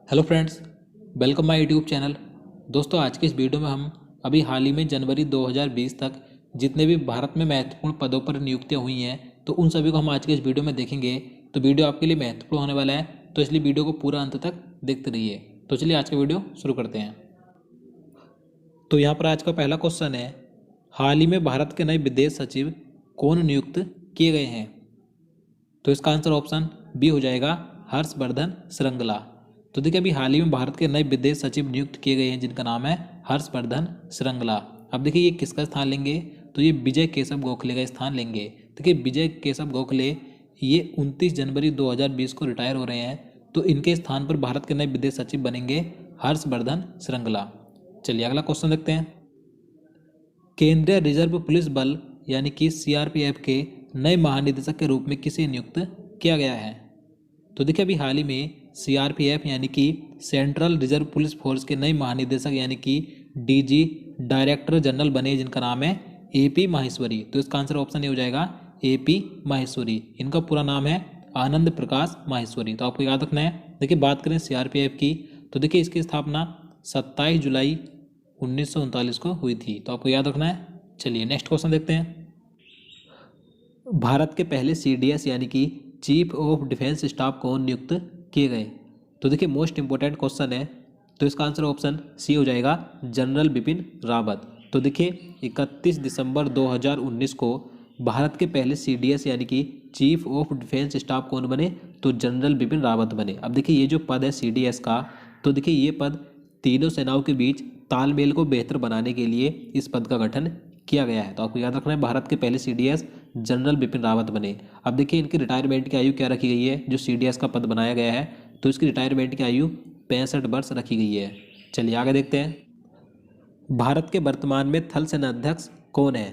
Hello friends, welcome my YouTube channel. दोस्तों, आज के इस वीडियो में हम अभी हाल ही में जनवरी 2020 तक जितने भी भारत में महत्वपूर्ण पदों पर नियुक्तियां हुई हैं तो उन सभी को हम आज के इस वीडियो में देखेंगे। तो वीडियो आपके लिए महत्वपूर्ण होने वाला है, तो इसलिए वीडियो को पूरा अंत तक देखते रहिए। तो चलिए आज का वीडियो शुरू करते हैं। तो यहाँ पर आज का पहला क्वेश्चन है, हाल ही में भारत के नए विदेश सचिव कौन नियुक्त किए गए हैं? तो इसका आंसर ऑप्शन बी हो जाएगा, हर्षवर्धन श्रृंगला। तो देखिए, अभी हाल ही में भारत के नए विदेश सचिव नियुक्त किए गए हैं जिनका नाम है हर्षवर्धन श्रृंगला। अब देखिए ये किसका स्थान लेंगे, तो ये विजय केशव गोखले का स्थान लेंगे। देखिए विजय केशव गोखले ये 29 जनवरी 2020 को रिटायर हो रहे हैं, तो इनके स्थान पर भारत के नए विदेश सचिव बनेंगे हर्षवर्धन श्रृंगला। चलिए अगला क्वेश्चन देखते हैं। केंद्रीय रिजर्व पुलिस बल यानी कि सीआरपीएफ के नए महानिदेशक के रूप में किसे नियुक्त किया गया है? तो देखिए अभी हाल ही में सीआरपीएफ यानी कि सेंट्रल रिजर्व पुलिस फोर्स के नए महानिदेशक यानी कि डीजी डायरेक्टर जनरल बने जिनका नाम है एपी माहेश्वरी। तो इसका आंसर ऑप्शन ए हो जाएगा, एपी माहेश्वरी। इनका पूरा नाम है आनंद प्रकाश माहेश्वरी। तो आपको याद रखना है। देखिए बात करें सीआरपीएफ की, तो देखिए इसकी स्थापना 27 जुलाई 1939 को हुई थी। तो आपको याद रखना है। चलिए नेक्स्ट क्वेश्चन देखते हैं। भारत के पहले सीडीएस यानी कि चीफ ऑफ डिफेंस स्टाफ कौन नियुक्त किए गए? तो देखिए मोस्ट इंपॉर्टेंट क्वेश्चन है, तो इसका आंसर ऑप्शन सी हो जाएगा, जनरल बिपिन रावत। तो देखिए 31 दिसंबर 2019 को भारत के पहले सीडीएस यानी कि चीफ ऑफ डिफेंस स्टाफ कौन बने? तो जनरल बिपिन रावत बने। अब देखिए ये जो पद है सीडीएस का, तो देखिए ये पद तीनों सेनाओं के बीच तालमेल को बेहतर बनाने के लिए इस पद का गठन किया गया है। तो आपको याद रखना है, भारत के पहले सीडीएस जनरल बिपिन रावत बने। अब देखिए इनकी रिटायरमेंट की आयु क्या रखी गई है? जो सीडीएस का पद बनाया गया है तो इसकी रिटायरमेंट की आयु 65 वर्ष रखी गई है। चलिए आगे देखते हैं। भारत के वर्तमान में थल सेना अध्यक्ष कौन है?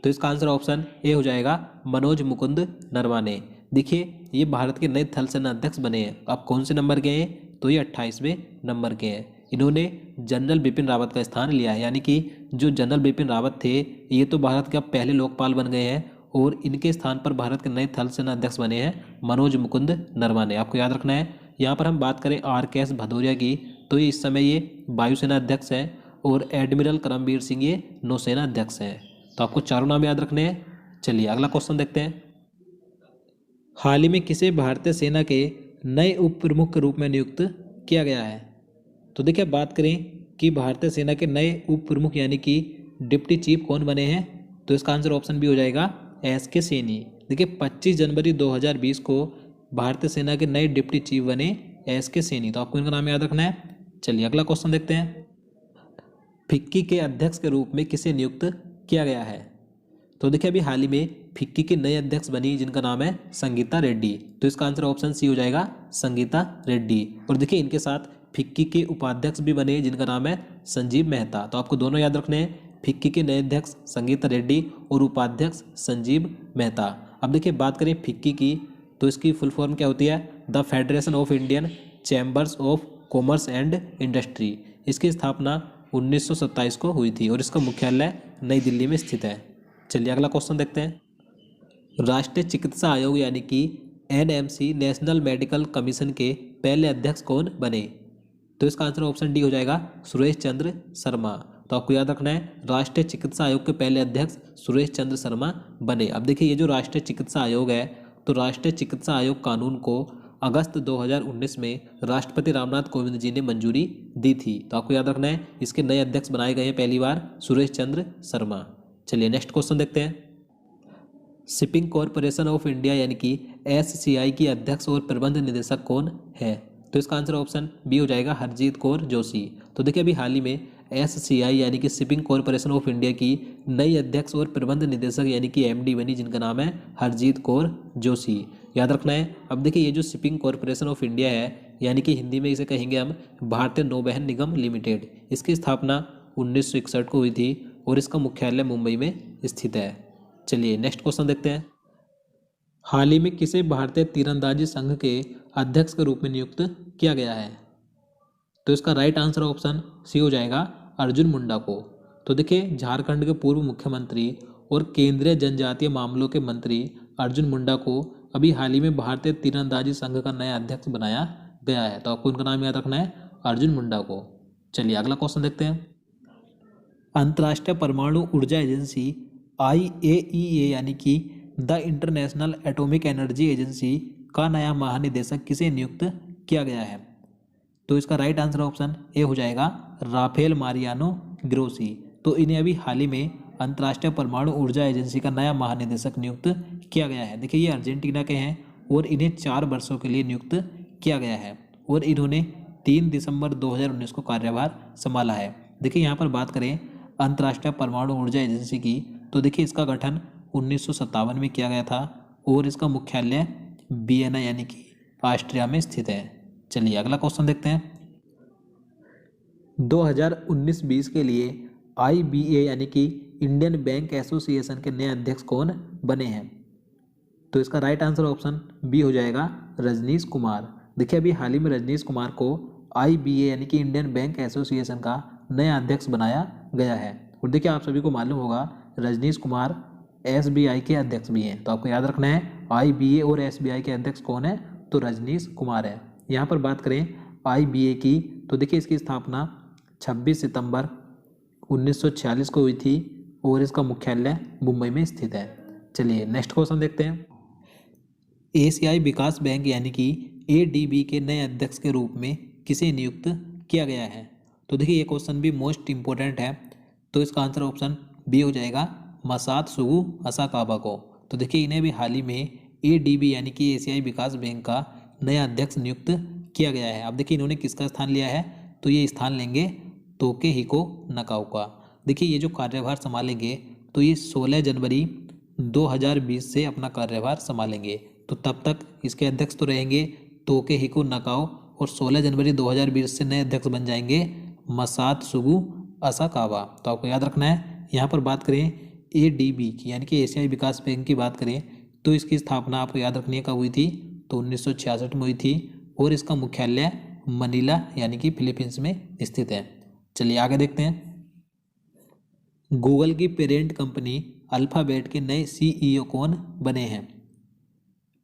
तो इसका आंसर ऑप्शन ए हो जाएगा, मनोज मुकुंद नरवाने। देखिए ये भारत के नए थल सेना अध्यक्ष बने हैं। अब कौन से नंबर के हैं? तो ये 28वें नंबर के हैं। इन्होंने जनरल बिपिन रावत का स्थान लिया है, यानी कि जो जनरल बिपिन रावत थे ये तो भारत के अब पहले लोकपाल बन गए हैं और इनके स्थान पर भारत के नए थल सेना अध्यक्ष बने हैं मनोज मुकुंद नरवाने। आपको याद रखना है। यहाँ पर हम बात करें RKS भदौरिया की, तो ये इस समय ये वायुसेना अध्यक्ष हैं और एडमिरल करमबीर सिंह ये नौसेना अध्यक्ष हैं। तो आपको चारों नाम याद रखने हैं। चलिए अगला क्वेश्चन देखते हैं। हाल ही में किसे भारतीय सेना के नए उप प्रमुख के रूप में नियुक्त किया गया है? तो देखिए बात करें कि भारतीय सेना के नए उप प्रमुख यानी कि डिप्टी चीफ कौन बने हैं? तो इसका आंसर ऑप्शन बी हो जाएगा, SK सैनी। देखिए 25 जनवरी 2020 को भारतीय सेना के नए डिप्टी चीफ बने SK सैनी। तो आपको इनका नाम याद रखना है। चलिए अगला क्वेश्चन देखते हैं। फिक्की के अध्यक्ष के रूप में किसे नियुक्त किया गया है? तो देखिए अभी हाल ही में फिक्की के नए अध्यक्ष बनी जिनका नाम है संगीता रेड्डी। तो इसका आंसर ऑप्शन सी हो जाएगा, संगीता रेड्डी। और देखिए इनके साथ फिक्की के उपाध्यक्ष भी बने जिनका नाम है संजीव मेहता। तो आपको दोनों याद रखने हैं, फिक्की के नए अध्यक्ष संगीता रेड्डी और उपाध्यक्ष संजीव मेहता। अब देखिए बात करें फिक्की की, तो इसकी फुल फॉर्म क्या होती है? The federation of Indian chambers of commerce and industry. इसकी स्थापना 1927 को हुई थी और इसका मुख्यालय नई दिल्ली में स्थित है। चलिए अगला क्वेश्चन देखते हैं। राष्ट्रीय चिकित्सा आयोग यानी कि NMC नेशनल मेडिकल कमीशन के पहले अध्यक्ष कौन बने? तो इसका आंसर ऑप्शन डी हो जाएगा, सुरेश चंद्र शर्मा। तो आपको याद रखना है, राष्ट्रीय चिकित्सा आयोग के पहले अध्यक्ष सुरेश चंद्र शर्मा बने। अब देखिए ये जो राष्ट्रीय चिकित्सा आयोग है, तो राष्ट्रीय चिकित्सा आयोग कानून को अगस्त 2019 में राष्ट्रपति रामनाथ कोविंद जी ने मंजूरी दी थी। तो आपको याद रखना है, इसके नए अध्यक्ष बनाए गए हैं पहली बार सुरेश चंद्र शर्मा। चलिए नेक्स्ट क्वेश्चन देखते हैं। शिपिंग कॉरपोरेशन ऑफ इंडिया यानी कि SCI की अध्यक्ष और प्रबंध निदेशक कौन है? तो इसका आंसर ऑप्शन बी हो जाएगा, हरजीत कौर जोशी। तो देखिए अभी हाल ही में SCI यानी कि शिपिंग कॉरपोरेशन ऑफ इंडिया की नई अध्यक्ष और प्रबंध निदेशक यानी कि MD बनी जिनका नाम है हरजीत कौर जोशी। याद रखना है। अब देखिए ये जो शिपिंग कॉरपोरेशन ऑफ इंडिया है, यानी कि हिंदी में इसे कहेंगे हम भारतीय नौवहन निगम लिमिटेड, इसकी स्थापना 1961 को हुई थी और इसका मुख्यालय मुंबई में स्थित है। चलिए नेक्स्ट क्वेश्चन देखते हैं। हाल ही में किसे भारतीय तीरंदाजी संघ के अध्यक्ष के रूप में नियुक्त किया गया है? तो इसका राइट आंसर ऑप्शन सी हो जाएगा, अर्जुन मुंडा को। तो देखिए झारखंड के पूर्व मुख्यमंत्री और केंद्रीय जनजातीय मामलों के मंत्री अर्जुन मुंडा को अभी हाल ही में भारतीय तीरंदाजी संघ का नया अध्यक्ष बनाया गया है। तो आपको इनका नाम याद रखना है, अर्जुन मुंडा को। चलिए अगला क्वेश्चन देखते हैं। अंतर्राष्ट्रीय परमाणु ऊर्जा एजेंसी IAEA यानी कि the international atomic energy agency का नया महानिदेशक किसे नियुक्त किया गया है? तो इसका राइट आंसर ऑप्शन ए हो जाएगा राफेल मारियानो ग्रोसी। तो इन्हें अभी हाल ही में अंतर्राष्ट्रीय परमाणु ऊर्जा एजेंसी का नया महानिदेशक नियुक्त किया गया है। देखिए ये अर्जेंटीना के हैं और इन्हें 4 वर्षों के लिए नियुक्त किया गया है और इन्होंने 3 दिसंबर 2019 को कार्यभार संभाला है। देखिए यहाँ पर बात करें अंतर्राष्ट्रीय परमाणु ऊर्जा एजेंसी की, तो देखिए इसका गठन 1957 में किया गया था और इसका मुख्यालय वियना यानी कि ऑस्ट्रिया में स्थित है। चलिए अगला क्वेश्चन देखते हैं। 2019-20 के लिए IBA यानी कि इंडियन बैंक एसोसिएशन के नए अध्यक्ष कौन बने हैं? तो इसका राइट आंसर ऑप्शन बी हो जाएगा रजनीश कुमार। देखिए अभी हाल ही में रजनीश कुमार को IBA यानी कि इंडियन बैंक एसोसिएशन का नया अध्यक्ष बनाया गया है। और देखिए आप सभी को मालूम होगा रजनीश कुमार SBI के अध्यक्ष भी हैं। तो आपको याद रखना है IBA और SBI के अध्यक्ष कौन है? तो रजनीश कुमार है। यहाँ पर बात करें IBA की, तो देखिए इसकी स्थापना 26 सितंबर 1946 को हुई थी और इसका मुख्यालय मुंबई में स्थित है। चलिए नेक्स्ट क्वेश्चन देखते हैं। एशियाई विकास बैंक यानी कि ADB के नए अध्यक्ष के रूप में किसे नियुक्त किया गया है? तो देखिए ये क्वेश्चन भी मोस्ट इम्पोर्टेंट है। तो इसका आंसर ऑप्शन बी हो जाएगा मसात्सुगु असाकावा को। तो देखिए इन्हें भी हाल ही में ADB यानी कि एशियाई विकास बैंक का नया अध्यक्ष नियुक्त किया गया है। अब देखिए इन्होंने किसका स्थान लिया है? तो ये स्थान लेंगे तोकेहिको नकाउ का। देखिए ये जो कार्यभार संभालेंगे तो ये 16 जनवरी 2020 से अपना कार्यभार संभालेंगे। तो तब तक इसके अध्यक्ष तो रहेंगे तोकेहिको नकाउ और 16 जनवरी 2020 से नए अध्यक्ष बन जाएंगे मसात्सुगु असाकावा। तो आपको याद रखना है। यहाँ पर बात करें ADB की यानी कि एशियाई विकास बैंक की बात करें तो इसकी स्थापना आपको याद रखनी है कब हुई थी? तो 1966 में हुई थी और इसका मुख्यालय मनीला यानी कि फिलीपींस में स्थित है। चलिए आगे देखते हैं। गूगल की पेरेंट कंपनी अल्फाबेट के नए CEO कौन बने हैं?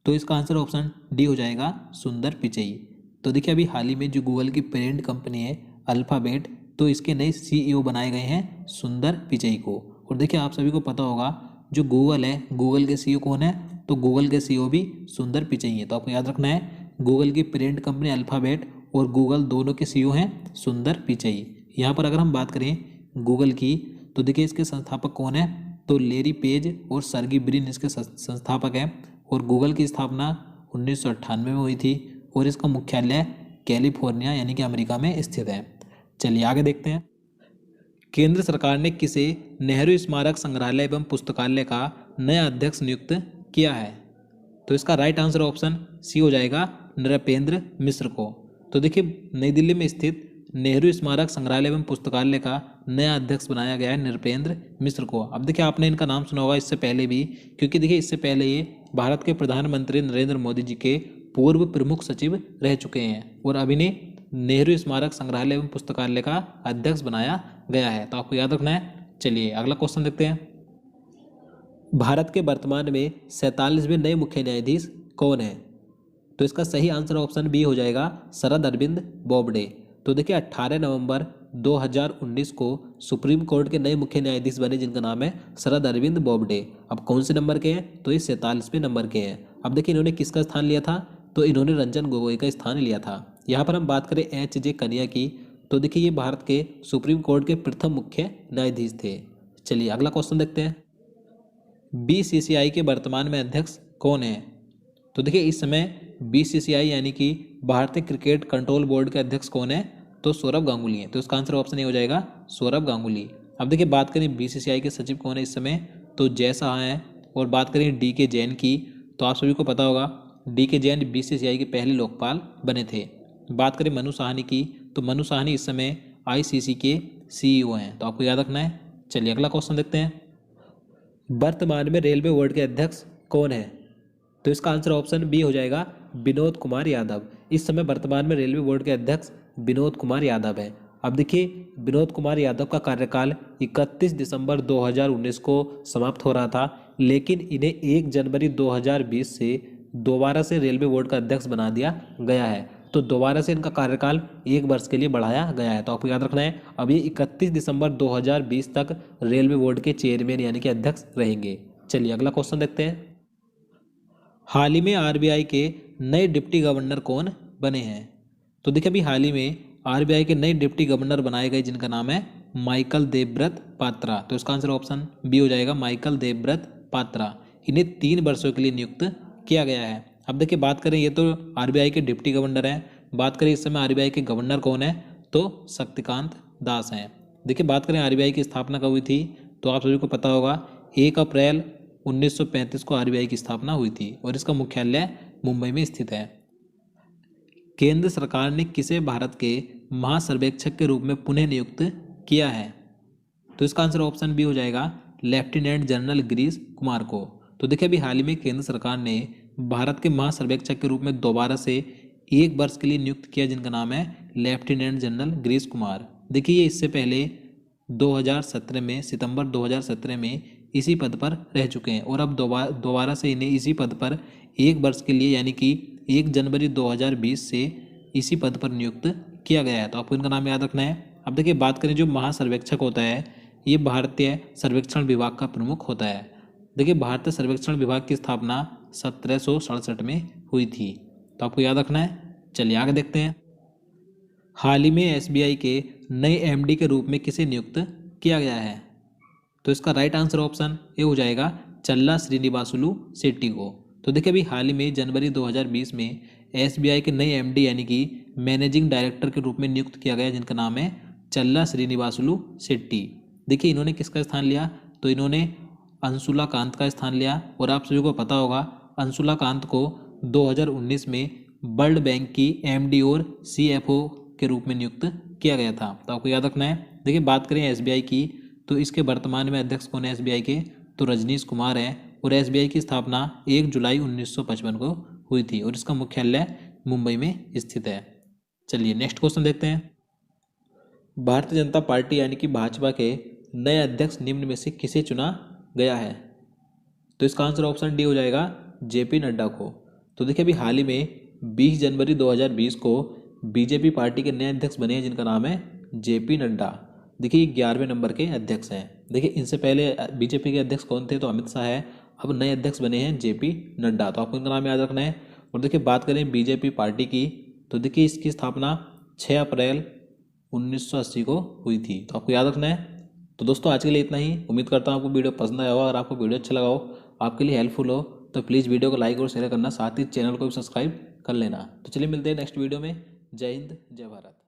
तो इसका आंसर ऑप्शन डी हो जाएगा सुंदर पिचई। तो देखिए अभी हाल ही में जो गूगल की पेरेंट कंपनी है अल्फाबेट, तो इसके नए CEO बनाए गए हैं सुंदर पिचई को। और देखिए आप सभी को पता होगा जो गूगल है, गूगल के CEO कौन है? तो गूगल के CEO भी सुंदर पिचई है। तो आपको याद रखना है गूगल की पेरेंट कंपनी अल्फाबेट और गूगल दोनों के CEO हैं सुंदर पिचई। यहाँ पर अगर हम बात करें गूगल की, तो देखिए इसके संस्थापक कौन है? तो लेरी पेज और सर्गी ब्रिन इसके संस्थापक हैं और गूगल की स्थापना 1998 में हुई थी और इसका मुख्यालय कैलिफोर्निया यानी कि अमेरिका में स्थित है। चलिए आगे देखते हैं। केंद्र सरकार ने किसे नेहरू स्मारक संग्रहालय एवं पुस्तकालय का नया अध्यक्ष नियुक्त किया है? तो इसका राइट आंसर ऑप्शन सी हो जाएगा नृपेंद्र मिश्र को। तो देखिए नई दिल्ली में स्थित नेहरू स्मारक संग्रहालय एवं पुस्तकालय का नया अध्यक्ष बनाया गया है नृपेंद्र मिश्र को। अब देखिए आपने इनका नाम सुना होगा इससे पहले भी, क्योंकि देखिए इससे पहले ये भारत के प्रधानमंत्री नरेंद्र मोदी जी के पूर्व प्रमुख सचिव रह चुके हैं और अब इन्हें नेहरू स्मारक संग्रहालय एवं पुस्तकालय का अध्यक्ष बनाया गया है। तो आपको याद रखना है। चलिए अगला क्वेश्चन देखते हैं। भारत के वर्तमान में 47वें नए मुख्य न्यायाधीश कौन है? तो इसका सही आंसर ऑप्शन बी हो जाएगा शरद अरविंद बोबडे। तो देखिए 18 नवंबर 2019 को सुप्रीम कोर्ट के नए मुख्य न्यायाधीश बने जिनका नाम है शरद अरविंद बोबडे। अब कौन से नंबर के हैं? तो ये 47वें नंबर के हैं। अब देखिए इन्होंने किसका स्थान लिया था? तो इन्होंने रंजन गोगोई का स्थान लिया था। यहाँ पर हम बात करें HJ कन्या की, तो देखिए ये भारत के सुप्रीम कोर्ट के प्रथम मुख्य न्यायाधीश थे। चलिए अगला क्वेश्चन देखते हैं। BCCI के वर्तमान में अध्यक्ष कौन है? तो देखिए इस समय BCCI यानी कि भारतीय क्रिकेट कंट्रोल बोर्ड के अध्यक्ष कौन है? तो सौरभ गांगुली है। तो इसका आंसर ऑप्शन ए हो जाएगा सौरभ गांगुली। अब देखिए बात करें BCCI के सचिव कौन है इस समय? तो जय शाह हैं। और बात करें DK जैन की, तो आप सभी को पता होगा DK जैन BCCI के पहले लोकपाल बने थे। बात करें मनु साहनी की, तो मनु साहनी इस समय ICC के CEO हैं। तो आपको याद रखना है। चलिए अगला क्वेश्चन देखते हैं। वर्तमान में रेलवे बोर्ड के अध्यक्ष कौन है? तो इसका आंसर ऑप्शन बी हो जाएगा विनोद कुमार यादव। इस समय वर्तमान में रेलवे बोर्ड के अध्यक्ष विनोद कुमार यादव है। अब देखिए विनोद कुमार यादव का कार्यकाल 31 दिसंबर 2019 को समाप्त हो रहा था, लेकिन इन्हें 1 जनवरी 2020 से दोबारा से रेलवे बोर्ड का अध्यक्ष बना दिया गया है। तो दोबारा से इनका कार्यकाल 1 वर्ष के लिए बढ़ाया गया है। तो आपको याद रखना है अब ये 31 दिसंबर 2020 तक रेलवे बोर्ड के चेयरमैन यानी कि अध्यक्ष रहेंगे। चलिए अगला क्वेश्चन देखते हैं। हाल ही में आरबीआई के नए डिप्टी गवर्नर कौन बने हैं? तो देखिए अभी हाल ही में आरबीआई के नए डिप्टी गवर्नर बनाए गए जिनका नाम है माइकल देवव्रत पात्रा। तो इसका आंसर ऑप्शन बी हो जाएगा, माइकल देवव्रत पात्रा। इन्हें 3 वर्षों के लिए नियुक्त किया गया है। अब देखिए बात करें, ये तो आरबीआई के डिप्टी गवर्नर हैं। बात करें इस समय आरबीआई के गवर्नर कौन है, तो शक्तिकांत दास हैं। देखिए बात करें आरबीआई की स्थापना कब हुई थी, तो आप सभी को पता होगा 1 अप्रैल 1935 को आरबीआई की स्थापना हुई थी और इसका मुख्यालय मुंबई में स्थित है। केंद्र सरकार ने किसे भारत के महासर्वेक्षक के रूप में पुनः नियुक्त किया है? तो इसका आंसर ऑप्शन बी हो जाएगा, लेफ्टिनेंट जनरल गिरीश कुमार को। तो देखिए अभी हाल ही में केंद्र सरकार ने भारत के महासर्वेक्षक के रूप में दोबारा से 1 वर्ष के लिए नियुक्त किया जिनका नाम है लेफ्टिनेंट जनरल गिरीश कुमार। देखिए ये इससे पहले 2017 में, सितंबर 2017 में इसी पद पर रह चुके हैं और अब दोबारा से इन्हें इसी पद पर 1 वर्ष के लिए यानी कि 1 जनवरी 2020 से इसी पद पर नियुक्त किया गया है। तो आपको इनका नाम याद रखना है। अब देखिए बात करें, जो महासर्वेक्षक होता है ये भारतीय सर्वेक्षण विभाग का प्रमुख होता है। देखिए भारतीय सर्वेक्षण विभाग की स्थापना 1767 में हुई थी। तो आपको याद रखना है। चलिए आगे देखते हैं। हाल ही में एसबीआई के नए एमडी के रूप में किसे नियुक्त किया गया है? तो इसका राइट आंसर ऑप्शन ए हो जाएगा, चल्ला श्रीनिवासुलु शेट्टी को। तो देखिए अभी हाल ही में जनवरी 2020 में एसबीआई के नए एमडी यानी कि मैनेजिंग डायरेक्टर के रूप में नियुक्त किया गया जिनका नाम है चल्ला श्रीनिवासुलु शेट्टी। देखिए इन्होंने किसका स्थान लिया, तो इन्होंने अंशुला कांत का स्थान लिया। और आप सभी को पता होगा अंशुला कांत को 2019 में वर्ल्ड बैंक की एमडी और सीएफओ के रूप में नियुक्त किया गया था। तो आपको याद रखना है। देखिए बात करें एसबीआई की, तो इसके वर्तमान में अध्यक्ष कौन है एसबीआई के, तो रजनीश कुमार है। और एसबीआई की स्थापना 1 जुलाई 1955 को हुई थी और इसका मुख्यालय मुंबई में स्थित है। चलिए नेक्स्ट क्वेश्चन देखते हैं। भारतीय जनता पार्टी यानी कि भाजपा के नए अध्यक्ष निम्न में से किसे चुना गया है? तो इसका आंसर ऑप्शन डी हो जाएगा, जेपी नड्डा को। तो देखिए अभी हाल ही में 20 जनवरी 2020 को बीजेपी पार्टी के नए अध्यक्ष बने हैं जिनका नाम है जेपी नड्डा। देखिए 11वें नंबर के अध्यक्ष हैं। देखिए इनसे पहले बीजेपी के अध्यक्ष कौन थे, तो अमित शाह है। अब नए अध्यक्ष बने हैं जेपी नड्डा। तो आपको इनका नाम याद रखना है। और देखिए बात करें बीजेपी पार्टी की, तो देखिए इसकी स्थापना 6 अप्रैल 1980 को हुई थी। तो आपको याद रखना है। तो दोस्तों आज के लिए इतना ही। उम्मीद करता हूँ आपको वीडियो पसंद आया होगा। अगर आपको वीडियो अच्छा लगा हो, आपके लिए हेल्पफुल हो, तो प्लीज़ वीडियो को लाइक और शेयर करना, साथ ही चैनल को भी सब्सक्राइब कर लेना। तो चलिए मिलते हैं नेक्स्ट वीडियो में। जय हिंद, जय भारत।